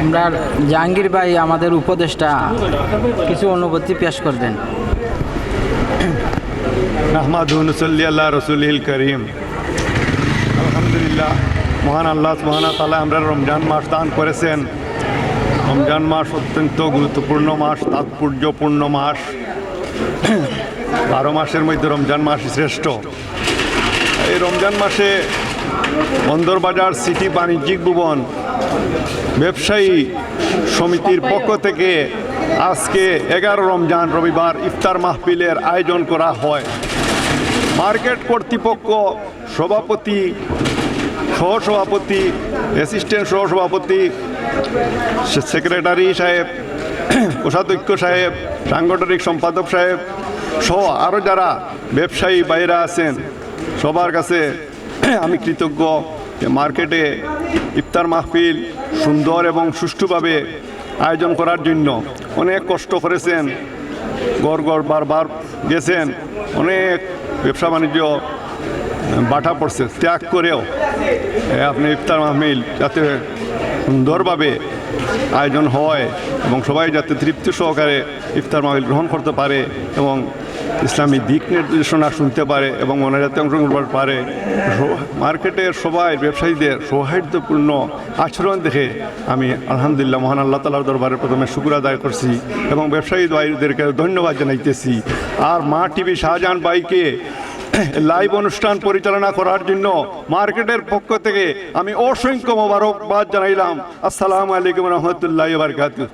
আমরা জাহাঙ্গীর ভাই আমাদের উপদেষ্টা কিছু অনুভূতি পেশ করবেন। নাহমাদুহু নুসাল্লি আলা রাসূলিল কারীম। আলহামদুলিল্লাহ, মহান আল্লাহ সুবহানাহু ওয়া তাআলা আমরা রমজান মাস দান করেছেন। রমজান মাস অত্যন্ত গুরুত্বপূর্ণ মাস, তাৎপর্যপূর্ণ মাস। 12 মাসের মধ্যে রমজান মাস শ্রেষ্ঠ। এই রমজান মাসে বন্দরবাজার সিটি বাণিজ্যিক ভবন ব্যবসায়ী সমিতির পক্ষ থেকে আজকে 11 রমজান রবিবার ইফতার মাহফিলের আয়োজন করা হয়। মার্কেট কর্তৃপক্ষ, সভাপতি, সহসভাপতি, অ্যাসিস্ট্যান্ট সহসভাপতি, সেক্রেটারি সাহেব, কোষাধ্যক্ষ সাহেব, সাংগঠনিক সম্পাদক সাহেব সহ আরও যারা ব্যবসায়ী বাইরা আছেন, সবার কাছে আমি কৃতজ্ঞ যে মার্কেটে ইফতার মাহফিল সুন্দর এবং সুষ্ঠুভাবে আয়োজন করার জন্য অনেক কষ্ট করেছেন, গড় বারবার গেছেন, অনেক ব্যবসা বাণিজ্য বাটা পড়ছে, ত্যাগ করেও আপনি ইফতার মাহফিল যাতে সুন্দরভাবে আয়োজন হয় এবং সবাই যাতে তৃপ্তি সহকারে ইফতার মাহফিল গ্রহণ করতে পারে এবং ইসলামী দিক নির্দেশনা শুনতে পারে এবং মনে যাতে অংশগ্রহণ করতে পারে। মার্কেটের সবাই ব্যবসায়ীদের সৌহার্দ্যপূর্ণ আচরণ দেখে আমি আলহামদুলিল্লাহ মহান আল্লাহ তাআলার দরবারে প্রথমে শুকর আদায় করছি এবং ব্যবসায়ী ভাইদেরকে ধন্যবাদ জানাইতেছি। আর মা টিভি শাহজাহান ভাইকে লাইভ অনুষ্ঠান পরিচালনা করার জন্য মার্কেটের পক্ষ থেকে আমি অসংখ্য মোবারকবাদ জানাইলাম। আসসালামু আলাইকুম রহমতুল্লাহি ওয়া বারাকাতুহু।